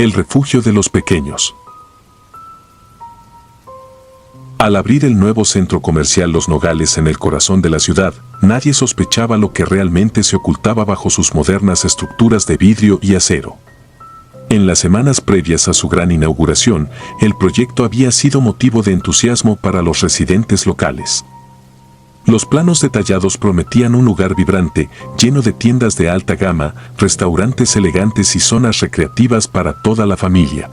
El refugio de los pequeños. Al abrir el nuevo centro comercial Los Nogales en el corazón de la ciudad, nadie sospechaba lo que realmente se ocultaba bajo sus modernas estructuras de vidrio y acero. En las semanas previas a su gran inauguración, el proyecto había sido motivo de entusiasmo para los residentes locales. Los planos detallados prometían un lugar vibrante, lleno de tiendas de alta gama, restaurantes elegantes y zonas recreativas para toda la familia.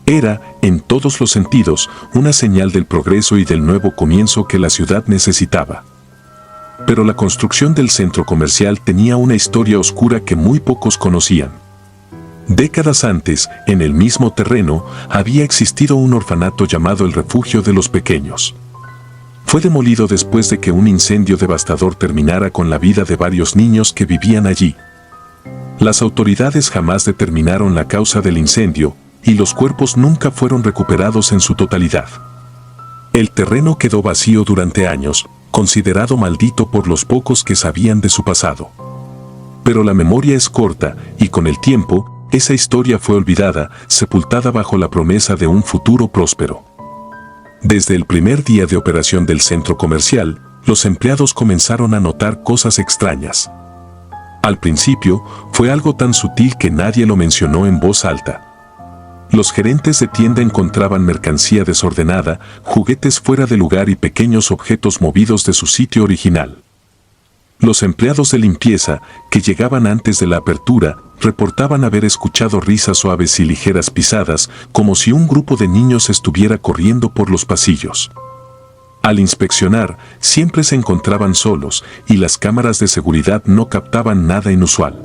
Era, en todos los sentidos, una señal del progreso y del nuevo comienzo que la ciudad necesitaba. Pero la construcción del centro comercial tenía una historia oscura que muy pocos conocían. Décadas antes, en el mismo terreno, había existido un orfanato llamado el Refugio de los Pequeños. Fue demolido después de que un incendio devastador terminara con la vida de varios niños que vivían allí. Las autoridades jamás determinaron la causa del incendio, y los cuerpos nunca fueron recuperados en su totalidad. El terreno quedó vacío durante años, considerado maldito por los pocos que sabían de su pasado. Pero la memoria es corta, y con el tiempo, esa historia fue olvidada, sepultada bajo la promesa de un futuro próspero. Desde el primer día de operación del centro comercial, los empleados comenzaron a notar cosas extrañas. Al principio, fue algo tan sutil que nadie lo mencionó en voz alta. Los gerentes de tienda encontraban mercancía desordenada, juguetes fuera de lugar y pequeños objetos movidos de su sitio original. Los empleados de limpieza, que llegaban antes de la apertura, reportaban haber escuchado risas suaves y ligeras pisadas, como si un grupo de niños estuviera corriendo por los pasillos. Al inspeccionar, siempre se encontraban solos, y las cámaras de seguridad no captaban nada inusual.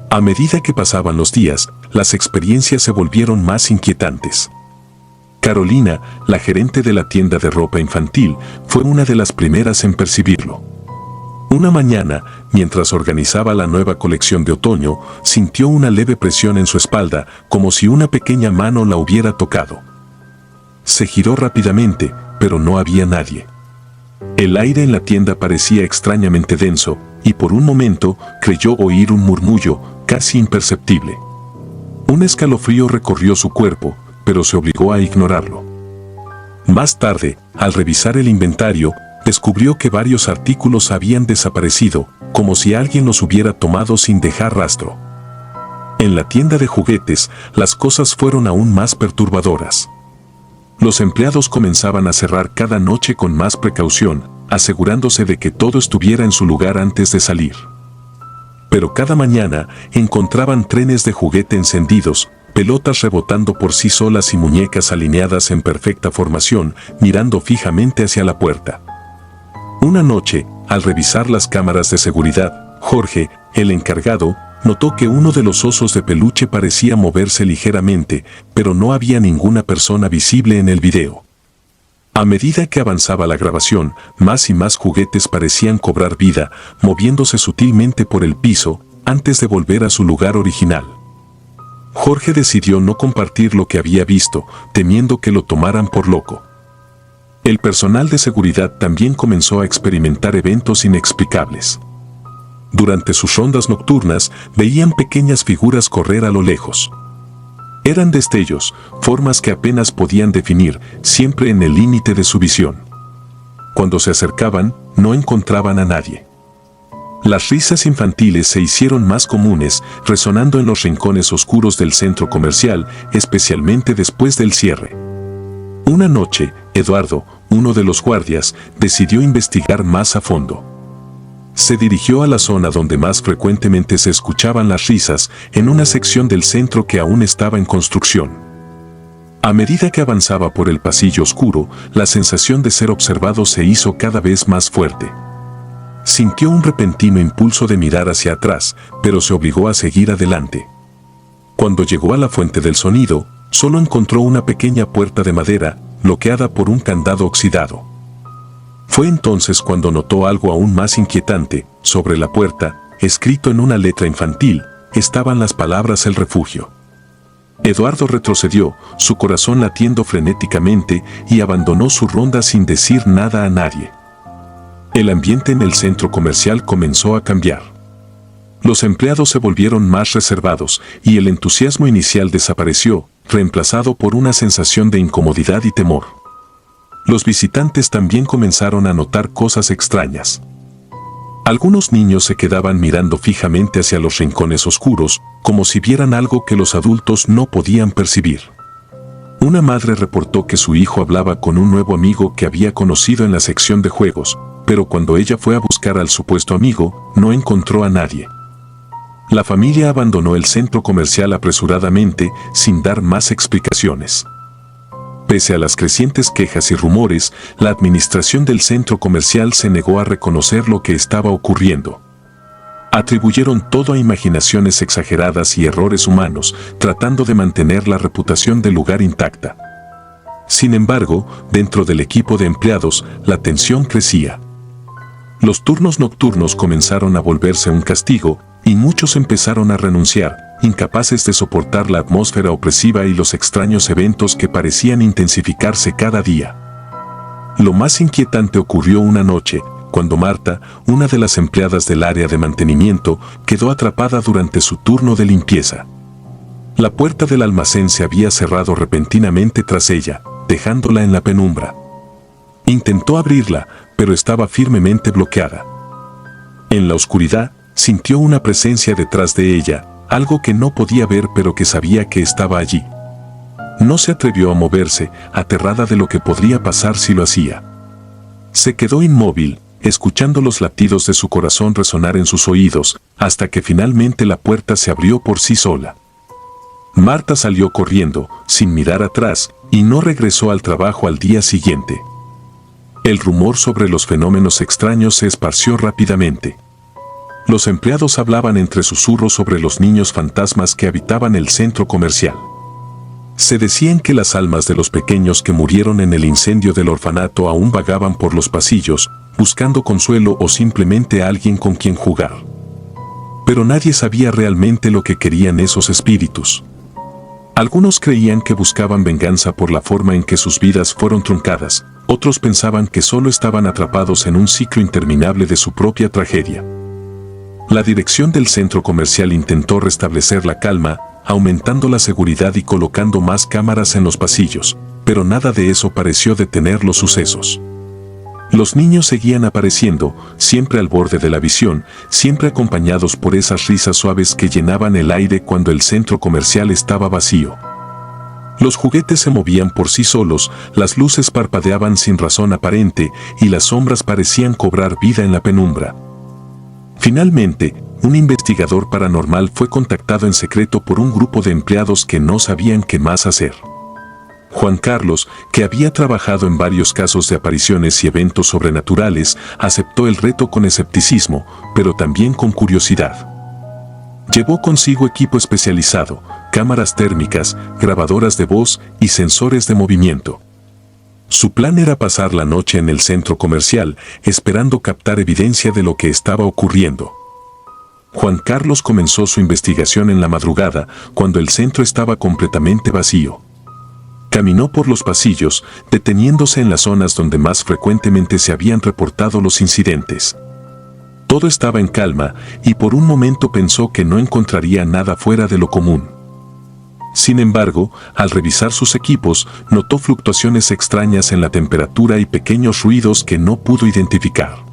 A medida que pasaban los días, las experiencias se volvieron más inquietantes. Carolina, la gerente de la tienda de ropa infantil, fue una de las primeras en percibirlo. Una mañana, mientras organizaba la nueva colección de otoño, sintió una leve presión en su espalda, como si una pequeña mano la hubiera tocado. Se giró rápidamente, pero no había nadie. El aire en la tienda parecía extrañamente denso, y por un momento creyó oír un murmullo, casi imperceptible. Un escalofrío recorrió su cuerpo, pero se obligó a ignorarlo. Más tarde, al revisar el inventario, descubrió que varios artículos habían desaparecido, como si alguien los hubiera tomado sin dejar rastro. En la tienda de juguetes, las cosas fueron aún más perturbadoras. Los empleados comenzaban a cerrar cada noche con más precaución, asegurándose de que todo estuviera en su lugar antes de salir. Pero cada mañana encontraban trenes de juguete encendidos, pelotas rebotando por sí solas y muñecas alineadas en perfecta formación, mirando fijamente hacia la puerta. Una noche, al revisar las cámaras de seguridad, Jorge, el encargado, notó que uno de los osos de peluche parecía moverse ligeramente, pero no había ninguna persona visible en el video. A medida que avanzaba la grabación, más y más juguetes parecían cobrar vida, moviéndose sutilmente por el piso, antes de volver a su lugar original. Jorge decidió no compartir lo que había visto, temiendo que lo tomaran por loco. El personal de seguridad también comenzó a experimentar eventos inexplicables. Durante sus rondas nocturnas, veían pequeñas figuras correr a lo lejos. Eran destellos, formas que apenas podían definir, siempre en el límite de su visión. Cuando se acercaban, no encontraban a nadie. Las risas infantiles se hicieron más comunes, resonando en los rincones oscuros del centro comercial, especialmente después del cierre. Una noche, Eduardo, uno de los guardias, decidió investigar más a fondo. Se dirigió a la zona donde más frecuentemente se escuchaban las risas, en una sección del centro que aún estaba en construcción. A medida que avanzaba por el pasillo oscuro, la sensación de ser observado se hizo cada vez más fuerte. Sintió un repentino impulso de mirar hacia atrás, pero se obligó a seguir adelante. Cuando llegó a la fuente del sonido, solo encontró una pequeña puerta de madera, bloqueada por un candado oxidado. Fue entonces cuando notó algo aún más inquietante. Sobre la puerta, escrito en una letra infantil, estaban las palabras "El refugio". Eduardo retrocedió, su corazón latiendo frenéticamente, y abandonó su ronda sin decir nada a nadie. El ambiente en el centro comercial comenzó a cambiar. Los empleados se volvieron más reservados y el entusiasmo inicial desapareció, reemplazado por una sensación de incomodidad y temor. Los visitantes también comenzaron a notar cosas extrañas. Algunos niños se quedaban mirando fijamente hacia los rincones oscuros, como si vieran algo que los adultos no podían percibir. Una madre reportó que su hijo hablaba con un nuevo amigo que había conocido en la sección de juegos, pero cuando ella fue a buscar al supuesto amigo, no encontró a nadie. La familia abandonó el centro comercial apresuradamente, sin dar más explicaciones. Pese a las crecientes quejas y rumores, la administración del centro comercial se negó a reconocer lo que estaba ocurriendo. Atribuyeron todo a imaginaciones exageradas y errores humanos, tratando de mantener la reputación del lugar intacta. Sin embargo, dentro del equipo de empleados, la tensión crecía. Los turnos nocturnos comenzaron a volverse un castigo, y muchos empezaron a renunciar, incapaces de soportar la atmósfera opresiva y los extraños eventos que parecían intensificarse cada día. Lo más inquietante ocurrió una noche, cuando Marta, una de las empleadas del área de mantenimiento, quedó atrapada durante su turno de limpieza. La puerta del almacén se había cerrado repentinamente tras ella, dejándola en la penumbra. Intentó abrirla, pero estaba firmemente bloqueada. En la oscuridad, sintió una presencia detrás de ella, algo que no podía ver pero que sabía que estaba allí. No se atrevió a moverse, aterrada de lo que podría pasar si lo hacía. Se quedó inmóvil, escuchando los latidos de su corazón resonar en sus oídos, hasta que finalmente la puerta se abrió por sí sola. Marta salió corriendo, sin mirar atrás, y no regresó al trabajo al día siguiente. El rumor sobre los fenómenos extraños se esparció rápidamente. Los empleados hablaban entre susurros sobre los niños fantasmas que habitaban el centro comercial. Se decían que las almas de los pequeños que murieron en el incendio del orfanato aún vagaban por los pasillos, buscando consuelo o simplemente a alguien con quien jugar. Pero nadie sabía realmente lo que querían esos espíritus. Algunos creían que buscaban venganza por la forma en que sus vidas fueron truncadas, otros pensaban que solo estaban atrapados en un ciclo interminable de su propia tragedia. La dirección del centro comercial intentó restablecer la calma, aumentando la seguridad y colocando más cámaras en los pasillos, pero nada de eso pareció detener los sucesos. Los niños seguían apareciendo, siempre al borde de la visión, siempre acompañados por esas risas suaves que llenaban el aire cuando el centro comercial estaba vacío. Los juguetes se movían por sí solos, las luces parpadeaban sin razón aparente y las sombras parecían cobrar vida en la penumbra. Finalmente, un investigador paranormal fue contactado en secreto por un grupo de empleados que no sabían qué más hacer. Juan Carlos, que había trabajado en varios casos de apariciones y eventos sobrenaturales, aceptó el reto con escepticismo, pero también con curiosidad. Llevó consigo equipo especializado, cámaras térmicas, grabadoras de voz y sensores de movimiento. Su plan era pasar la noche en el centro comercial, esperando captar evidencia de lo que estaba ocurriendo. Juan Carlos comenzó su investigación en la madrugada, cuando el centro estaba completamente vacío. Caminó por los pasillos, deteniéndose en las zonas donde más frecuentemente se habían reportado los incidentes. Todo estaba en calma, y por un momento pensó que no encontraría nada fuera de lo común. Sin embargo, al revisar sus equipos, notó fluctuaciones extrañas en la temperatura y pequeños ruidos que no pudo identificar.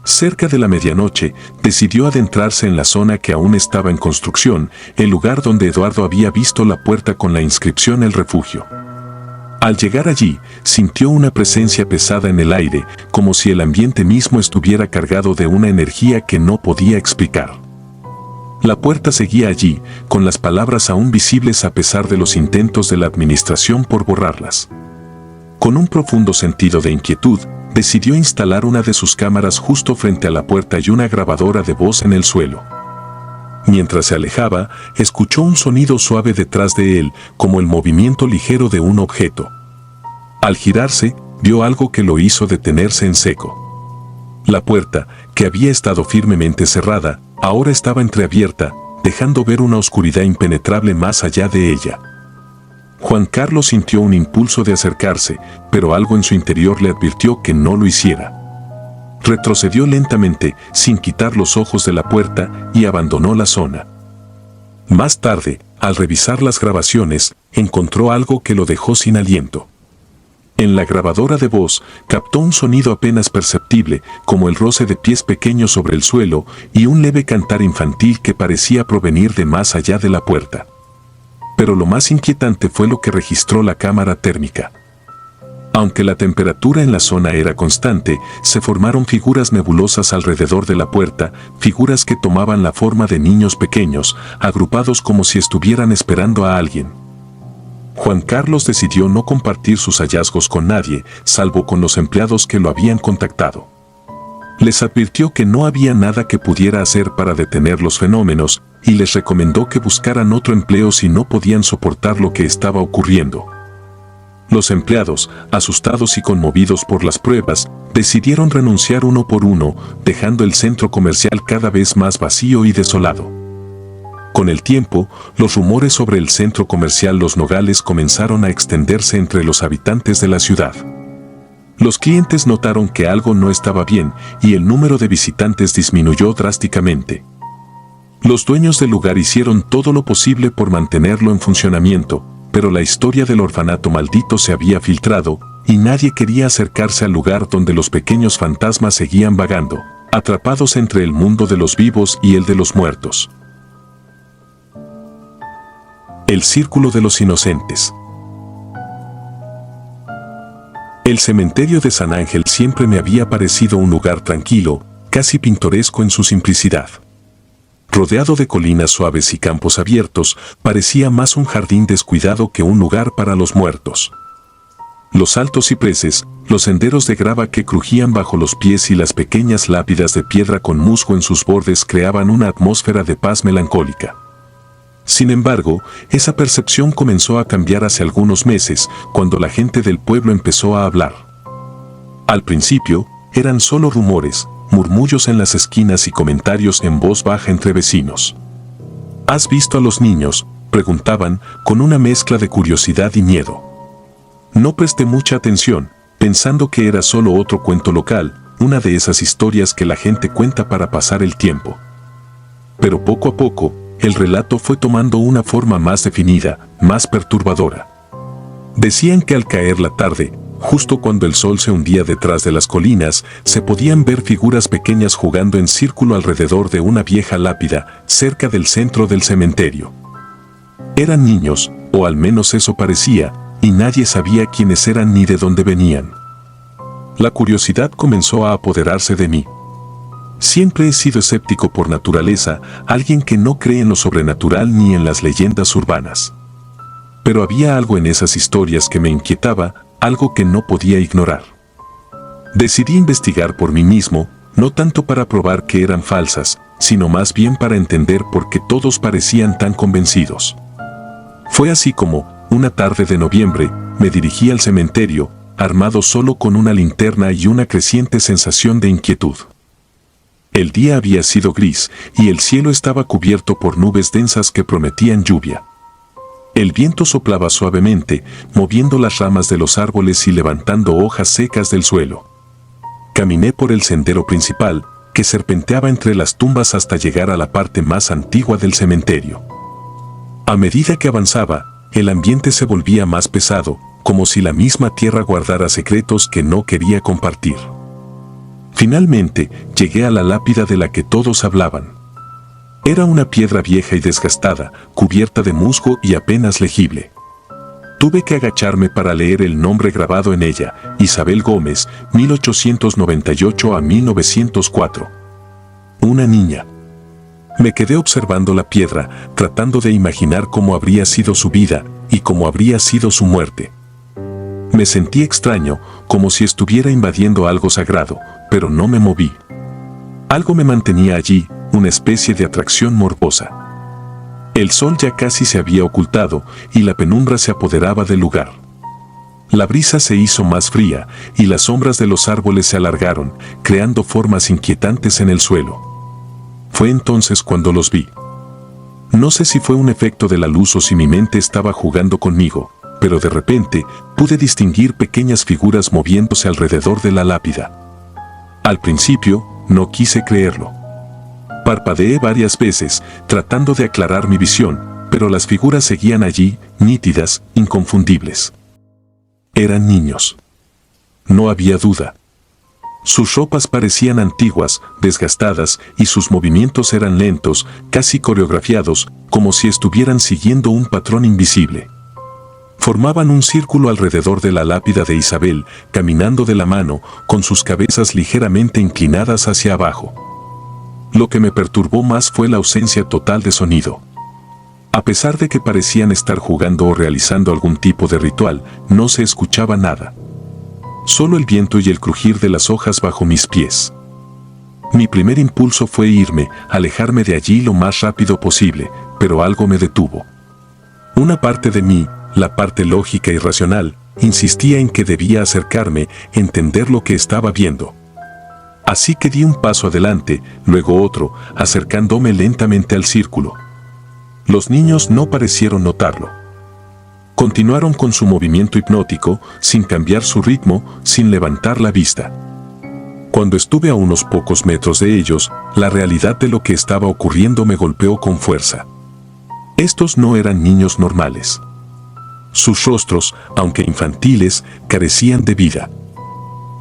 Cerca de la medianoche, decidió adentrarse en la zona que aún estaba en construcción, el lugar donde Eduardo había visto la puerta con la inscripción El Refugio. Al llegar allí, sintió una presencia pesada en el aire, como si el ambiente mismo estuviera cargado de una energía que no podía explicar. La puerta seguía allí, con las palabras aún visibles a pesar de los intentos de la administración por borrarlas. Con un profundo sentido de inquietud, decidió instalar una de sus cámaras justo frente a la puerta y una grabadora de voz en el suelo. Mientras se alejaba, escuchó un sonido suave detrás de él, como el movimiento ligero de un objeto. Al girarse, vio algo que lo hizo detenerse en seco. La puerta, que había estado firmemente cerrada, ahora estaba entreabierta, dejando ver una oscuridad impenetrable más allá de ella. Juan Carlos sintió un impulso de acercarse, pero algo en su interior le advirtió que no lo hiciera. retrocedió lentamente, sin quitar los ojos de la puerta, y abandonó la zona. Más tarde, al revisar las grabaciones, encontró algo que lo dejó sin aliento. En la grabadora de voz, captó un sonido apenas perceptible, como el roce de pies pequeños sobre el suelo y un leve cantar infantil que parecía provenir de más allá de la puerta. Pero lo más inquietante fue lo que registró la cámara térmica. Aunque la temperatura en la zona era constante, se formaron figuras nebulosas alrededor de la puerta, figuras que tomaban la forma de niños pequeños, agrupados como si estuvieran esperando a alguien. Juan Carlos decidió no compartir sus hallazgos con nadie, salvo con los empleados que lo habían contactado. Les advirtió que no había nada que pudiera hacer para detener los fenómenos, y les recomendó que buscaran otro empleo si no podían soportar lo que estaba ocurriendo. Los empleados, asustados y conmovidos por las pruebas, decidieron renunciar uno por uno, dejando el centro comercial cada vez más vacío y desolado. Con el tiempo, los rumores sobre el centro comercial Los Nogales comenzaron a extenderse entre los habitantes de la ciudad. Los clientes notaron que algo no estaba bien y el número de visitantes disminuyó drásticamente. Los dueños del lugar hicieron todo lo posible por mantenerlo en funcionamiento, pero la historia del orfanato maldito se había filtrado y nadie quería acercarse al lugar donde los pequeños fantasmas seguían vagando, atrapados entre el mundo de los vivos y el de los muertos. El Círculo de los Inocentes. El cementerio de San Ángel siempre me había parecido un lugar tranquilo, casi pintoresco en su simplicidad. Rodeado de colinas suaves y campos abiertos, parecía más un jardín descuidado que un lugar para los muertos. Los altos cipreses, los senderos de grava que crujían bajo los pies y las pequeñas lápidas de piedra con musgo en sus bordes creaban una atmósfera de paz melancólica. Sin embargo, esa percepción comenzó a cambiar hace algunos meses, cuando la gente del pueblo empezó a hablar. Al principio, eran solo rumores, murmullos en las esquinas y comentarios en voz baja entre vecinos. ¿Has visto a los niños?, preguntaban, con una mezcla de curiosidad y miedo. No presté mucha atención, pensando que era solo otro cuento local, una de esas historias que la gente cuenta para pasar el tiempo. Pero poco a poco, el relato fue tomando una forma más definida, más perturbadora. Decían que al caer la tarde, justo cuando el sol se hundía detrás de las colinas, se podían ver figuras pequeñas jugando en círculo alrededor de una vieja lápida, cerca del centro del cementerio. Eran niños, o al menos eso parecía, y nadie sabía quiénes eran ni de dónde venían. La curiosidad comenzó a apoderarse de mí. Siempre he sido escéptico por naturaleza, alguien que no cree en lo sobrenatural ni en las leyendas urbanas. Pero había algo en esas historias que me inquietaba, algo que no podía ignorar. Decidí investigar por mí mismo, no tanto para probar que eran falsas, sino más bien para entender por qué todos parecían tan convencidos. Fue así como, una tarde de noviembre, me dirigí al cementerio, armado solo con una linterna y una creciente sensación de inquietud. El día había sido gris, y el cielo estaba cubierto por nubes densas que prometían lluvia. El viento soplaba suavemente, moviendo las ramas de los árboles y levantando hojas secas del suelo. Caminé por el sendero principal, que serpenteaba entre las tumbas hasta llegar a la parte más antigua del cementerio. A medida que avanzaba, el ambiente se volvía más pesado, como si la misma tierra guardara secretos que no quería compartir. Finalmente, llegué a la lápida de la que todos hablaban. Era una piedra vieja y desgastada, cubierta de musgo y apenas legible. Tuve que agacharme para leer el nombre grabado en ella, Isabel Gómez, 1898 a 1904. Una niña. Me quedé observando la piedra, tratando de imaginar cómo habría sido su vida y cómo habría sido su muerte. Me sentí extraño, como si estuviera invadiendo algo sagrado, pero no me moví. Algo me mantenía allí, una especie de atracción morbosa. El sol ya casi se había ocultado y la penumbra se apoderaba del lugar. La brisa se hizo más fría y las sombras de los árboles se alargaron, creando formas inquietantes en el suelo. Fue entonces cuando los vi. No sé si fue un efecto de la luz o si mi mente estaba jugando conmigo, pero de repente pude distinguir pequeñas figuras moviéndose alrededor de la lápida. Al principio, no quise creerlo. Parpadeé varias veces, tratando de aclarar mi visión, pero las figuras seguían allí, nítidas, inconfundibles. Eran niños. No había duda. Sus ropas parecían antiguas, desgastadas, y sus movimientos eran lentos, casi coreografiados, como si estuvieran siguiendo un patrón invisible. Formaban un círculo alrededor de la lápida de Isabel, caminando de la mano, con sus cabezas ligeramente inclinadas hacia abajo. Lo que me perturbó más fue la ausencia total de sonido. A pesar de que parecían estar jugando o realizando algún tipo de ritual, no se escuchaba nada. Solo el viento y el crujir de las hojas bajo mis pies. Mi primer impulso fue irme, alejarme de allí lo más rápido posible, pero algo me detuvo. Una parte de mí, la parte lógica y racional, insistía en que debía acercarme, entender lo que estaba viendo. Así que di un paso adelante, luego otro, acercándome lentamente al círculo. Los niños no parecieron notarlo. Continuaron con su movimiento hipnótico, sin cambiar su ritmo, sin levantar la vista. Cuando estuve a unos pocos metros de ellos, la realidad de lo que estaba ocurriendo me golpeó con fuerza. Estos no eran niños normales. Sus rostros, aunque infantiles, carecían de vida.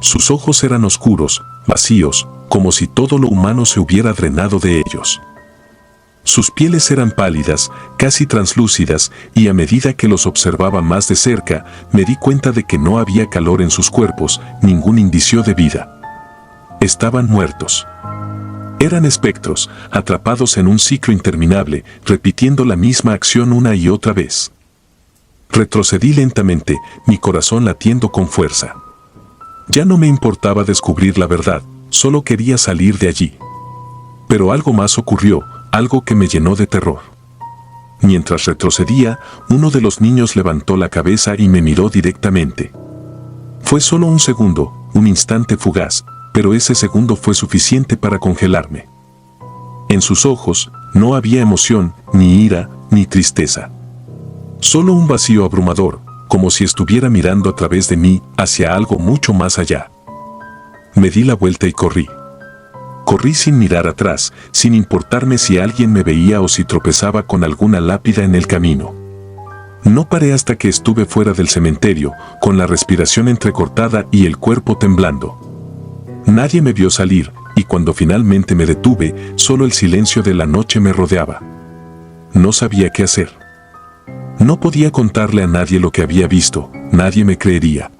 Sus ojos eran oscuros, vacíos, como si todo lo humano se hubiera drenado de ellos. Sus pieles eran pálidas, casi translúcidas, y a medida que los observaba más de cerca, me di cuenta de que no había calor en sus cuerpos, ningún indicio de vida. Estaban muertos. Eran espectros, atrapados en un ciclo interminable, repitiendo la misma acción una y otra vez. Retrocedí lentamente, mi corazón latiendo con fuerza. Ya no me importaba descubrir la verdad, solo quería salir de allí. Pero algo más ocurrió, algo que me llenó de terror. Mientras retrocedía, uno de los niños levantó la cabeza y me miró directamente. Fue solo un segundo, un instante fugaz, pero ese segundo fue suficiente para congelarme. En sus ojos no había emoción, ni ira, ni tristeza. Solo un vacío abrumador, como si estuviera mirando a través de mí hacia algo mucho más allá. Me di la vuelta y corrí. Corrí sin mirar atrás, sin importarme si alguien me veía o si tropezaba con alguna lápida en el camino. No paré hasta que estuve fuera del cementerio, con la respiración entrecortada y el cuerpo temblando. Nadie me vio salir, y cuando finalmente me detuve, solo el silencio de la noche me rodeaba. No sabía qué hacer. No podía contarle a nadie lo que había visto, nadie me creería.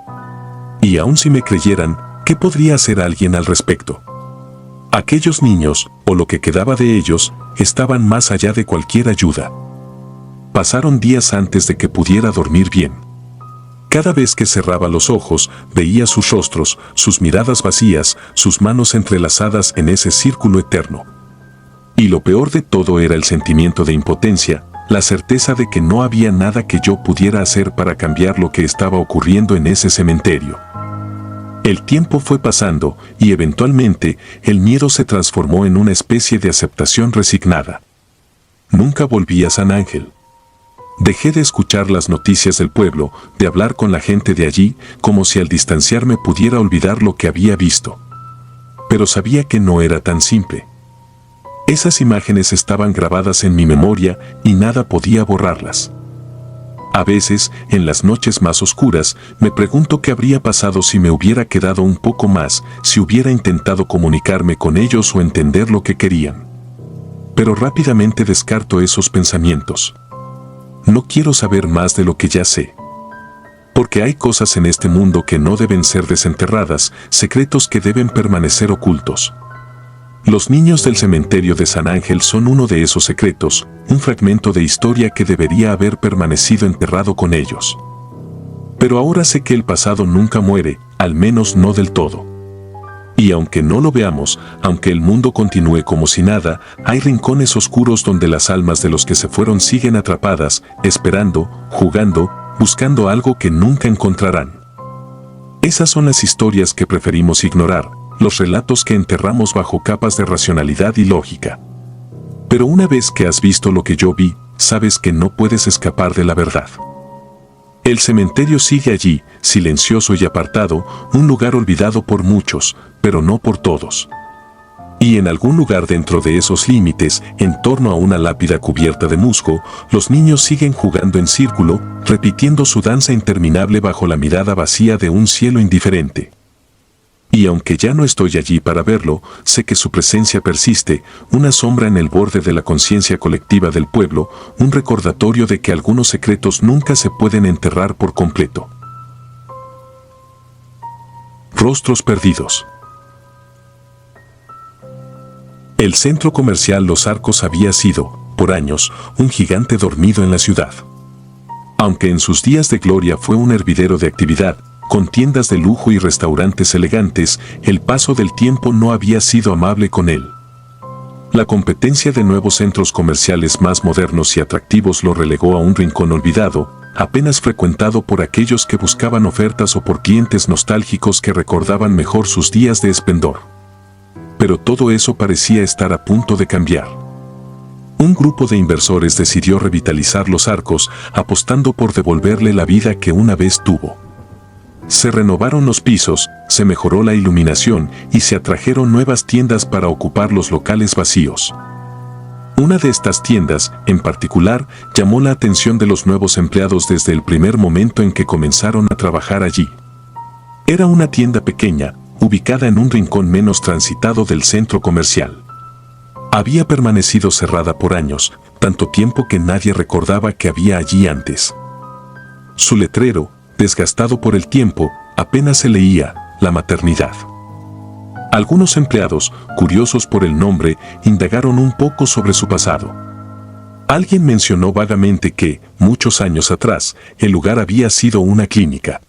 Y aun si me creyeran, ¿qué podría hacer alguien al respecto? Aquellos niños, o lo que quedaba de ellos, estaban más allá de cualquier ayuda. Pasaron días antes de que pudiera dormir bien. Cada vez que cerraba los ojos, veía sus rostros, sus miradas vacías, sus manos entrelazadas en ese círculo eterno. Y lo peor de todo era el sentimiento de impotencia, la certeza de que no había nada que yo pudiera hacer para cambiar lo que estaba ocurriendo en ese cementerio. El tiempo fue pasando y eventualmente el miedo se transformó en una especie de aceptación resignada. Nunca volví a San Ángel. Dejé de escuchar las noticias del pueblo, de hablar con la gente de allí, como si al distanciarme pudiera olvidar lo que había visto. Pero sabía que no era tan simple. Esas imágenes estaban grabadas en mi memoria y nada podía borrarlas. A veces, en las noches más oscuras, me pregunto qué habría pasado si me hubiera quedado un poco más, si hubiera intentado comunicarme con ellos o entender lo que querían. Pero rápidamente descarto esos pensamientos. No quiero saber más de lo que ya sé. Porque hay cosas en este mundo que no deben ser desenterradas, secretos que deben permanecer ocultos. Los niños del cementerio de San Ángel son uno de esos secretos, un fragmento de historia que debería haber permanecido enterrado con ellos. Pero ahora sé que el pasado nunca muere, al menos no del todo. Y aunque no lo veamos, aunque el mundo continúe como si nada, hay rincones oscuros donde las almas de los que se fueron siguen atrapadas, esperando, jugando, buscando algo que nunca encontrarán. Esas son las historias que preferimos ignorar, los relatos que enterramos bajo capas de racionalidad y lógica. Pero una vez que has visto lo que yo vi, sabes que no puedes escapar de la verdad. El cementerio sigue allí, silencioso y apartado, un lugar olvidado por muchos, pero no por todos. Y en algún lugar dentro de esos límites, en torno a una lápida cubierta de musgo, los niños siguen jugando en círculo, repitiendo su danza interminable bajo la mirada vacía de un cielo indiferente. Y aunque ya no estoy allí para verlo, sé que su presencia persiste, una sombra en el borde de la conciencia colectiva del pueblo, un recordatorio de que algunos secretos nunca se pueden enterrar por completo. Rostros perdidos. El centro comercial Los Arcos había sido, por años, un gigante dormido en la ciudad. Aunque en sus días de gloria fue un hervidero de actividad, con tiendas de lujo y restaurantes elegantes, el paso del tiempo no había sido amable con él. La competencia de nuevos centros comerciales más modernos y atractivos lo relegó a un rincón olvidado, apenas frecuentado por aquellos que buscaban ofertas o por clientes nostálgicos que recordaban mejor sus días de esplendor. Pero todo eso parecía estar a punto de cambiar. Un grupo de inversores decidió revitalizar Los Arcos, apostando por devolverle la vida que una vez tuvo. Se renovaron los pisos, se mejoró la iluminación y se atrajeron nuevas tiendas para ocupar los locales vacíos. Una de estas tiendas, en particular, llamó la atención de los nuevos empleados desde el primer momento en que comenzaron a trabajar allí. Era una tienda pequeña, ubicada en un rincón menos transitado del centro comercial. Había permanecido cerrada por años, tanto tiempo que nadie recordaba que había allí antes. Su letrero, desgastado por el tiempo, apenas se leía: la maternidad. Algunos empleados, curiosos por el nombre, indagaron un poco sobre su pasado. Alguien mencionó vagamente que, muchos años atrás, el lugar había sido una clínica.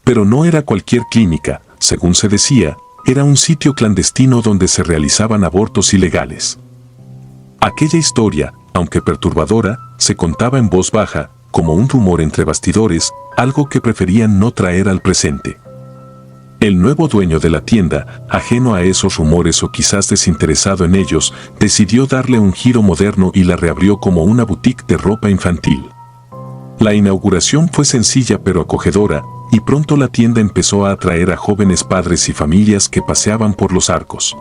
Pero no era cualquier clínica, según se decía, era un sitio clandestino donde se realizaban abortos ilegales. Aquella historia, aunque perturbadora, se contaba en voz baja, como un rumor entre bastidores, algo que preferían no traer al presente. El nuevo dueño de la tienda, ajeno a esos rumores o quizás desinteresado en ellos, decidió darle un giro moderno y la reabrió como una boutique de ropa infantil. La inauguración fue sencilla pero acogedora, y pronto la tienda empezó a atraer a jóvenes padres y familias que paseaban por Los Arcos.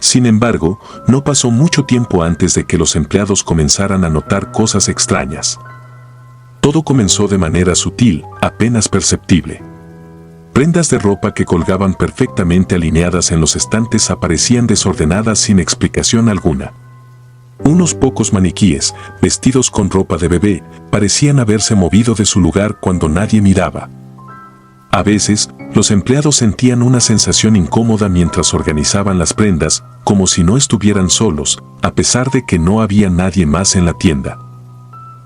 Sin embargo, no pasó mucho tiempo antes de que los empleados comenzaran a notar cosas extrañas. Todo comenzó de manera sutil, apenas perceptible. Prendas de ropa que colgaban perfectamente alineadas en los estantes aparecían desordenadas sin explicación alguna. Unos pocos maniquíes, vestidos con ropa de bebé, parecían haberse movido de su lugar cuando nadie miraba. A veces, los empleados sentían una sensación incómoda mientras organizaban las prendas, como si no estuvieran solos, a pesar de que no había nadie más en la tienda.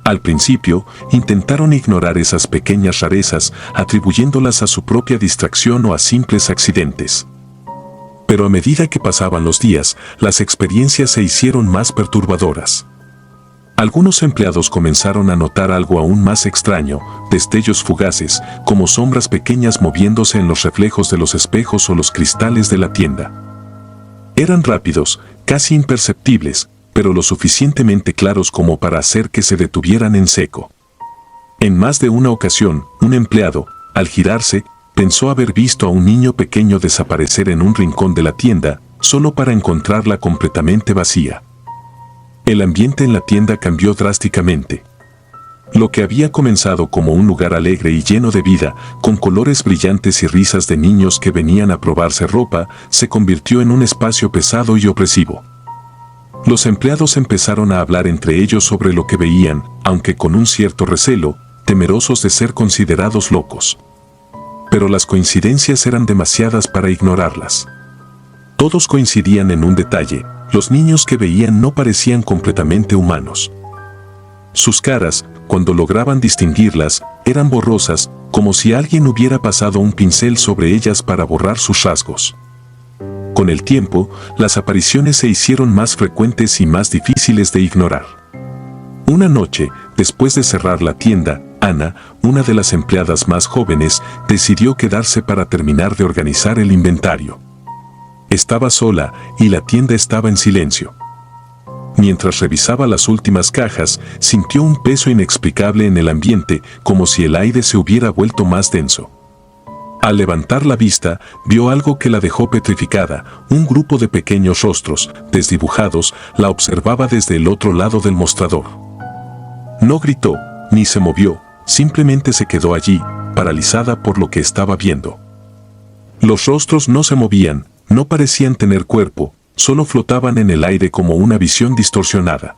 Al principio, intentaron ignorar esas pequeñas rarezas, atribuyéndolas a su propia distracción o a simples accidentes. Pero a medida que pasaban los días, las experiencias se hicieron más perturbadoras. Algunos empleados comenzaron a notar algo aún más extraño, destellos fugaces, como sombras pequeñas moviéndose en los reflejos de los espejos o los cristales de la tienda. Eran rápidos, casi imperceptibles, pero lo suficientemente claros como para hacer que se detuvieran en seco. En más de una ocasión, un empleado, al girarse, pensó haber visto a un niño pequeño desaparecer en un rincón de la tienda, solo para encontrarla completamente vacía. El ambiente en la tienda cambió drásticamente. Lo que había comenzado como un lugar alegre y lleno de vida, con colores brillantes y risas de niños que venían a probarse ropa, se convirtió en un espacio pesado y opresivo. Los empleados empezaron a hablar entre ellos sobre lo que veían, aunque con un cierto recelo, temerosos de ser considerados locos. Pero las coincidencias eran demasiadas para ignorarlas. Todos coincidían en un detalle: los niños que veían no parecían completamente humanos. Sus caras, cuando lograban distinguirlas, eran borrosas, como si alguien hubiera pasado un pincel sobre ellas para borrar sus rasgos. Con el tiempo, las apariciones se hicieron más frecuentes y más difíciles de ignorar. Una noche, después de cerrar la tienda, Ana, una de las empleadas más jóvenes, decidió quedarse para terminar de organizar el inventario. Estaba sola y la tienda estaba en silencio. Mientras revisaba las últimas cajas, sintió un peso inexplicable en el ambiente, como si el aire se hubiera vuelto más denso. Al levantar la vista, vio algo que la dejó petrificada. Un grupo de pequeños rostros, desdibujados, la observaba desde el otro lado del mostrador. No gritó, ni se movió, simplemente se quedó allí, paralizada por lo que estaba viendo. Los rostros no se movían, no parecían tener cuerpo, solo flotaban en el aire como una visión distorsionada.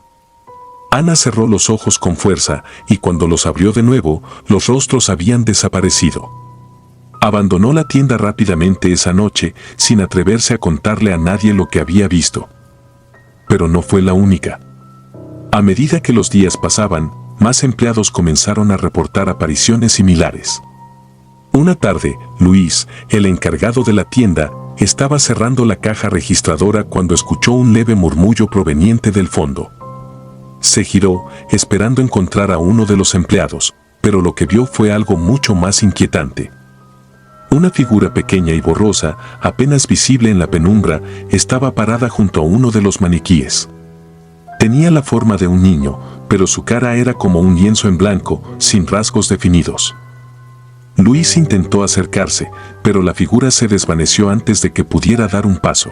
Ana cerró los ojos con fuerza, y cuando los abrió de nuevo, los rostros habían desaparecido. Abandonó la tienda rápidamente esa noche, sin atreverse a contarle a nadie lo que había visto. Pero no fue la única. A medida que los días pasaban, más empleados comenzaron a reportar apariciones similares. Una tarde, Luis, el encargado de la tienda, estaba cerrando la caja registradora cuando escuchó un leve murmullo proveniente del fondo. Se giró, esperando encontrar a uno de los empleados, pero lo que vio fue algo mucho más inquietante. Una figura pequeña y borrosa, apenas visible en la penumbra, estaba parada junto a uno de los maniquíes. Tenía la forma de un niño, pero su cara era como un lienzo en blanco, sin rasgos definidos. Luis intentó acercarse, pero la figura se desvaneció antes de que pudiera dar un paso.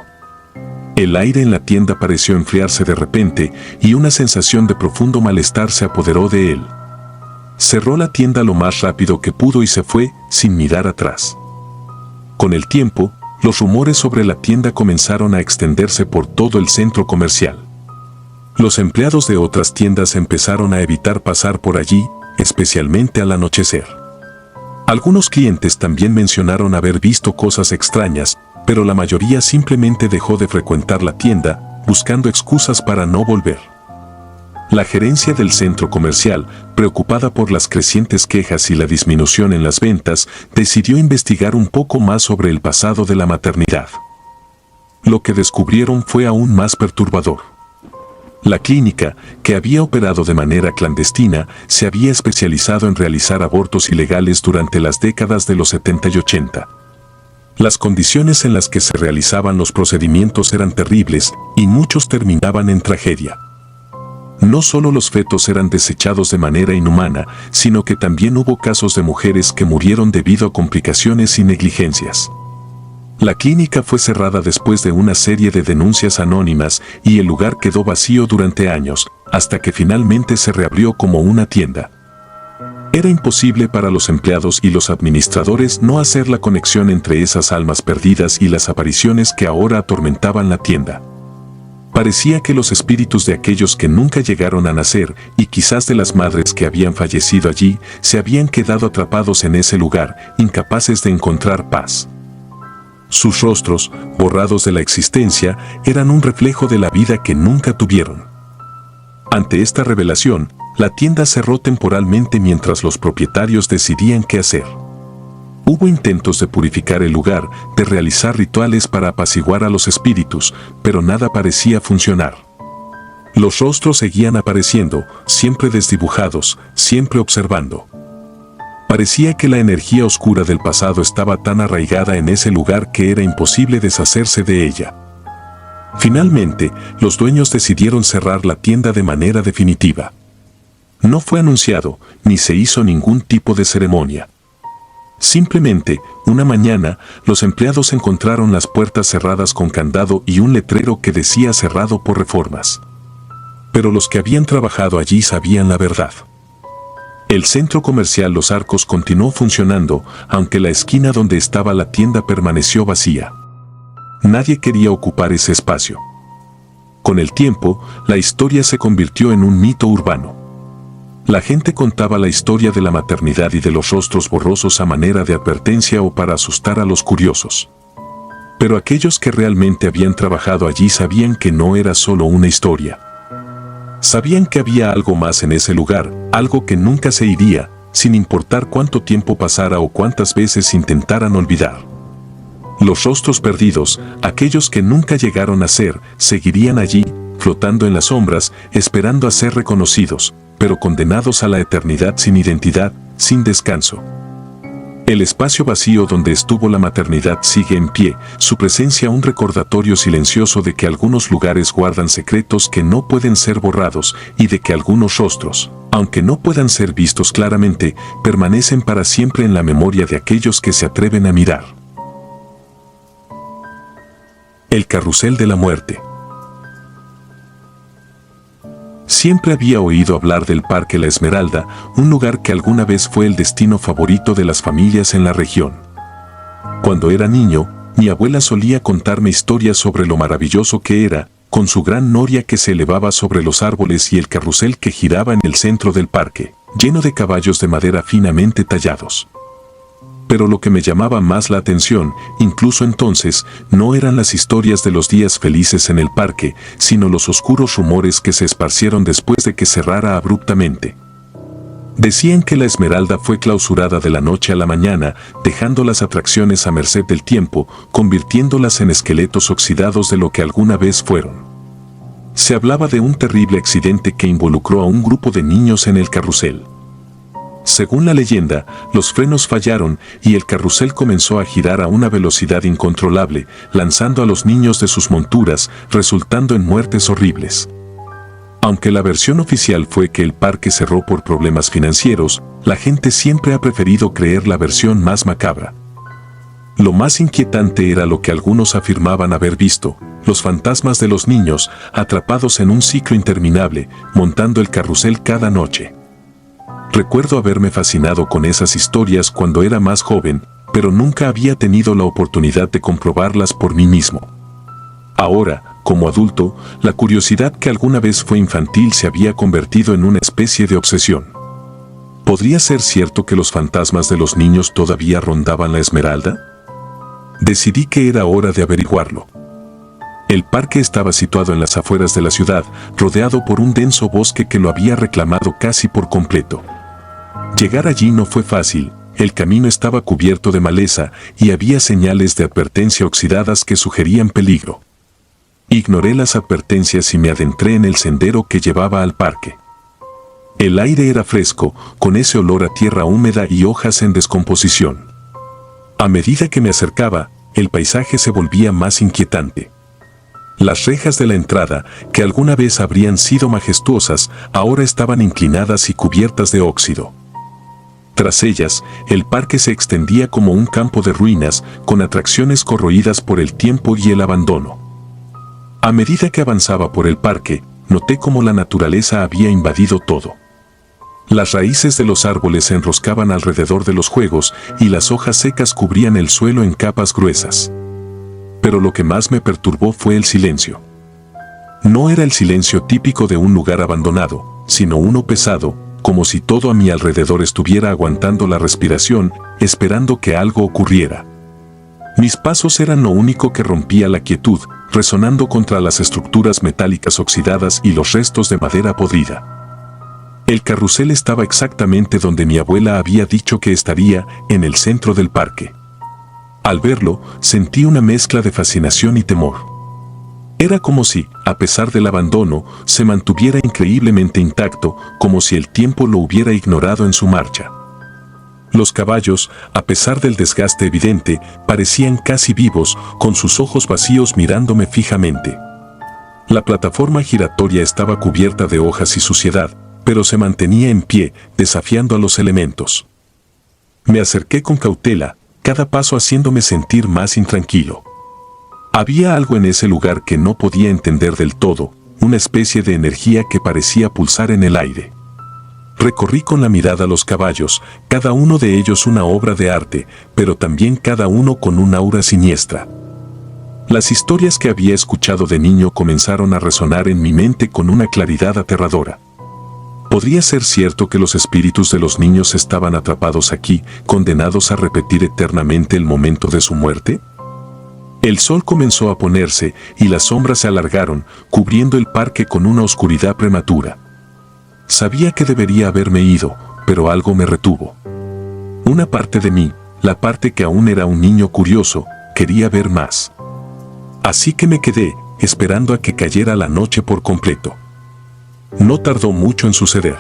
El aire en la tienda pareció enfriarse de repente y una sensación de profundo malestar se apoderó de él. Cerró la tienda lo más rápido que pudo y se fue, sin mirar atrás. Con el tiempo, los rumores sobre la tienda comenzaron a extenderse por todo el centro comercial. Los empleados de otras tiendas empezaron a evitar pasar por allí, especialmente al anochecer. Algunos clientes también mencionaron haber visto cosas extrañas, pero la mayoría simplemente dejó de frecuentar la tienda, buscando excusas para no volver. La gerencia del centro comercial, preocupada por las crecientes quejas y la disminución en las ventas, decidió investigar un poco más sobre el pasado de la maternidad. Lo que descubrieron fue aún más perturbador. La clínica, que había operado de manera clandestina, se había especializado en realizar abortos ilegales durante las décadas de los 70 y 80. Las condiciones en las que se realizaban los procedimientos eran terribles y muchos terminaban en tragedia. No solo los fetos eran desechados de manera inhumana, sino que también hubo casos de mujeres que murieron debido a complicaciones y negligencias. La clínica fue cerrada después de una serie de denuncias anónimas y el lugar quedó vacío durante años, hasta que finalmente se reabrió como una tienda. Era imposible para los empleados y los administradores no hacer la conexión entre esas almas perdidas y las apariciones que ahora atormentaban la tienda. Parecía que los espíritus de aquellos que nunca llegaron a nacer y quizás de las madres que habían fallecido allí se habían quedado atrapados en ese lugar, incapaces de encontrar paz. Sus rostros, borrados de la existencia, eran un reflejo de la vida que nunca tuvieron. Ante esta revelación, la tienda cerró temporalmente mientras los propietarios decidían qué hacer. Hubo intentos de purificar el lugar, de realizar rituales para apaciguar a los espíritus, pero nada parecía funcionar. Los rostros seguían apareciendo, siempre desdibujados, siempre observando. Parecía que la energía oscura del pasado estaba tan arraigada en ese lugar que era imposible deshacerse de ella. Finalmente, los dueños decidieron cerrar la tienda de manera definitiva. No fue anunciado, ni se hizo ningún tipo de ceremonia. Simplemente, una mañana, los empleados encontraron las puertas cerradas con candado y un letrero que decía cerrado por reformas. Pero los que habían trabajado allí sabían la verdad. El centro comercial Los Arcos continuó funcionando, aunque la esquina donde estaba la tienda permaneció vacía. Nadie quería ocupar ese espacio. Con el tiempo, la historia se convirtió en un mito urbano. La gente contaba la historia de la maternidad y de los rostros borrosos a manera de advertencia o para asustar a los curiosos. Pero aquellos que realmente habían trabajado allí sabían que no era solo una historia. Sabían que había algo más en ese lugar, algo que nunca se iría, sin importar cuánto tiempo pasara o cuántas veces intentaran olvidar. Los rostros perdidos, aquellos que nunca llegaron a ser, seguirían allí, flotando en las sombras, esperando a ser reconocidos, pero condenados a la eternidad sin identidad, sin descanso. El espacio vacío donde estuvo la maternidad sigue en pie, su presencia un recordatorio silencioso de que algunos lugares guardan secretos que no pueden ser borrados y de que algunos rostros, aunque no puedan ser vistos claramente, permanecen para siempre en la memoria de aquellos que se atreven a mirar. El carrusel de la muerte. Siempre había oído hablar del Parque La Esmeralda, un lugar que alguna vez fue el destino favorito de las familias en la región. Cuando era niño, mi abuela solía contarme historias sobre lo maravilloso que era, con su gran noria que se elevaba sobre los árboles y el carrusel que giraba en el centro del parque, lleno de caballos de madera finamente tallados. Pero lo que me llamaba más la atención, incluso entonces, no eran las historias de los días felices en el parque, sino los oscuros rumores que se esparcieron después de que cerrara abruptamente. Decían que la Esmeralda fue clausurada de la noche a la mañana, dejando las atracciones a merced del tiempo, convirtiéndolas en esqueletos oxidados de lo que alguna vez fueron. Se hablaba de un terrible accidente que involucró a un grupo de niños en el carrusel. Según la leyenda, los frenos fallaron y el carrusel comenzó a girar a una velocidad incontrolable, lanzando a los niños de sus monturas, resultando en muertes horribles. Aunque la versión oficial fue que el parque cerró por problemas financieros, la gente siempre ha preferido creer la versión más macabra. Lo más inquietante era lo que algunos afirmaban haber visto, los fantasmas de los niños, atrapados en un ciclo interminable, montando el carrusel cada noche. Recuerdo haberme fascinado con esas historias cuando era más joven, pero nunca había tenido la oportunidad de comprobarlas por mí mismo. Ahora, como adulto, la curiosidad que alguna vez fue infantil se había convertido en una especie de obsesión. ¿Podría ser cierto que los fantasmas de los niños todavía rondaban la Esmeralda? Decidí que era hora de averiguarlo. El parque estaba situado en las afueras de la ciudad, rodeado por un denso bosque que lo había reclamado casi por completo. Llegar allí no fue fácil, el camino estaba cubierto de maleza y había señales de advertencia oxidadas que sugerían peligro. Ignoré las advertencias y me adentré en el sendero que llevaba al parque. El aire era fresco, con ese olor a tierra húmeda y hojas en descomposición. A medida que me acercaba, el paisaje se volvía más inquietante. Las rejas de la entrada, que alguna vez habrían sido majestuosas, ahora estaban inclinadas y cubiertas de óxido. Tras ellas, el parque se extendía como un campo de ruinas, con atracciones corroídas por el tiempo y el abandono. A medida que avanzaba por el parque, noté cómo la naturaleza había invadido todo. Las raíces de los árboles se enroscaban alrededor de los juegos y las hojas secas cubrían el suelo en capas gruesas. Pero lo que más me perturbó fue el silencio. No era el silencio típico de un lugar abandonado, sino uno pesado, como si todo a mi alrededor estuviera aguantando la respiración, esperando que algo ocurriera. Mis pasos eran lo único que rompía la quietud, resonando contra las estructuras metálicas oxidadas y los restos de madera podrida. El carrusel estaba exactamente donde mi abuela había dicho que estaría, en el centro del parque. Al verlo, sentí una mezcla de fascinación y temor. Era como si, a pesar del abandono, se mantuviera increíblemente intacto, como si el tiempo lo hubiera ignorado en su marcha. Los caballos, a pesar del desgaste evidente, parecían casi vivos, con sus ojos vacíos mirándome fijamente. La plataforma giratoria estaba cubierta de hojas y suciedad, pero se mantenía en pie, desafiando a los elementos. Me acerqué con cautela, cada paso haciéndome sentir más intranquilo. Había algo en ese lugar que no podía entender del todo, una especie de energía que parecía pulsar en el aire. Recorrí con la mirada los caballos, cada uno de ellos una obra de arte, pero también cada uno con un aura siniestra. Las historias que había escuchado de niño comenzaron a resonar en mi mente con una claridad aterradora. ¿Podría ser cierto que los espíritus de los niños estaban atrapados aquí, condenados a repetir eternamente el momento de su muerte? El sol comenzó a ponerse y las sombras se alargaron, cubriendo el parque con una oscuridad prematura. Sabía que debería haberme ido, pero algo me retuvo. Una parte de mí, la parte que aún era un niño curioso, quería ver más. Así que me quedé, esperando a que cayera la noche por completo. No tardó mucho en suceder.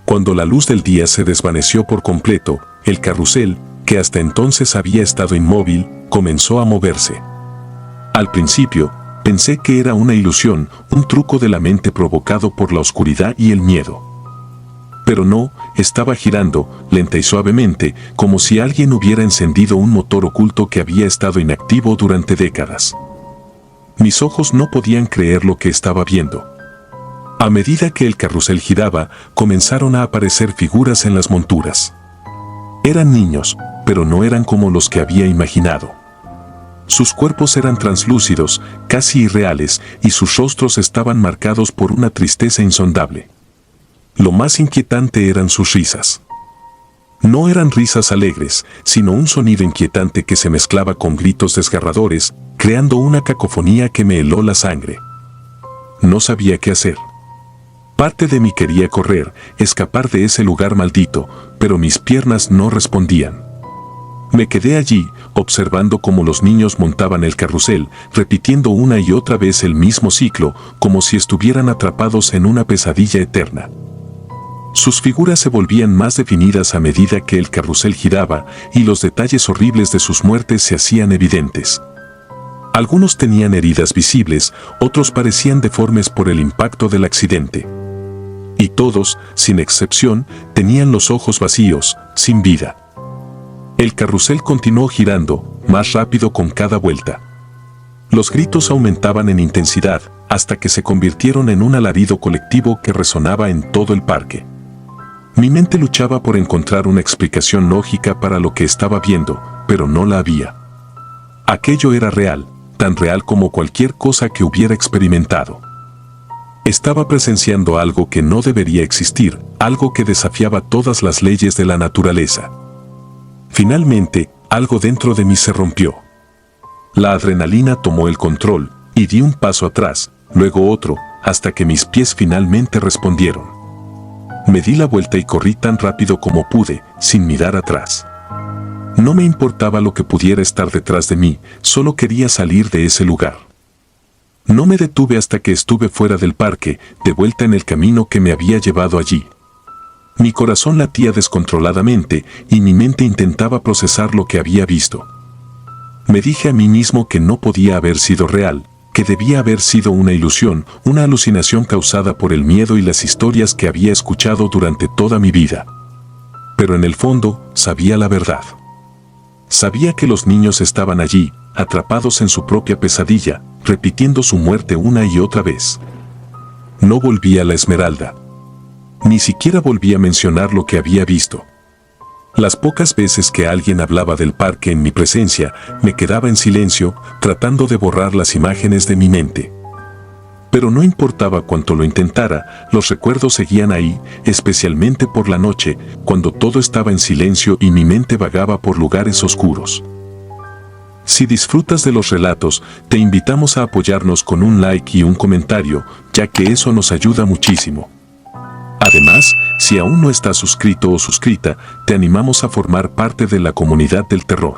Cuando la luz del día se desvaneció por completo, el carrusel, que hasta entonces había estado inmóvil, comenzó a moverse. Al principio, pensé que era una ilusión, un truco de la mente provocado por la oscuridad y el miedo. Pero no, estaba girando, lenta y suavemente, como si alguien hubiera encendido un motor oculto que había estado inactivo durante décadas. Mis ojos no podían creer lo que estaba viendo. A medida que el carrusel giraba, comenzaron a aparecer figuras en las monturas. Eran niños, pero no eran como los que había imaginado. Sus cuerpos eran translúcidos, casi irreales, y sus rostros estaban marcados por una tristeza insondable. Lo más inquietante eran sus risas. No eran risas alegres, sino un sonido inquietante que se mezclaba con gritos desgarradores, creando una cacofonía que me heló la sangre. No sabía qué hacer. Parte de mí quería correr, escapar de ese lugar maldito, pero mis piernas no respondían. Me quedé allí, observando cómo los niños montaban el carrusel, repitiendo una y otra vez el mismo ciclo, como si estuvieran atrapados en una pesadilla eterna. Sus figuras se volvían más definidas a medida que el carrusel giraba, y los detalles horribles de sus muertes se hacían evidentes. Algunos tenían heridas visibles, otros parecían deformes por el impacto del accidente. Y todos, sin excepción, tenían los ojos vacíos, sin vida. El carrusel continuó girando, más rápido con cada vuelta. Los gritos aumentaban en intensidad, hasta que se convirtieron en un alarido colectivo que resonaba en todo el parque. Mi mente luchaba por encontrar una explicación lógica para lo que estaba viendo, pero no la había. Aquello era real, tan real como cualquier cosa que hubiera experimentado. Estaba presenciando algo que no debería existir, algo que desafiaba todas las leyes de la naturaleza. Finalmente, algo dentro de mí se rompió. La adrenalina tomó el control, y di un paso atrás, luego otro, hasta que mis pies finalmente respondieron. Me di la vuelta y corrí tan rápido como pude, sin mirar atrás. No me importaba lo que pudiera estar detrás de mí, solo quería salir de ese lugar. No me detuve hasta que estuve fuera del parque, de vuelta en el camino que me había llevado allí. Mi corazón latía descontroladamente y mi mente intentaba procesar lo que había visto. Me dije a mí mismo que no podía haber sido real, que debía haber sido una ilusión, una alucinación causada por el miedo y las historias que había escuchado durante toda mi vida. Pero en el fondo, sabía la verdad. Sabía que los niños estaban allí, atrapados en su propia pesadilla, repitiendo su muerte una y otra vez. No volví a la Esmeralda. Ni siquiera volví a mencionar lo que había visto. Las pocas veces que alguien hablaba del parque en mi presencia, me quedaba en silencio, tratando de borrar las imágenes de mi mente. Pero no importaba cuánto lo intentara, los recuerdos seguían ahí, especialmente por la noche, cuando todo estaba en silencio y mi mente vagaba por lugares oscuros. Si disfrutas de los relatos, te invitamos a apoyarnos con un like y un comentario, ya que eso nos ayuda muchísimo. Además, si aún no estás suscrito o suscrita, te animamos a formar parte de la comunidad del terror.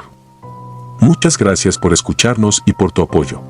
Muchas gracias por escucharnos y por tu apoyo.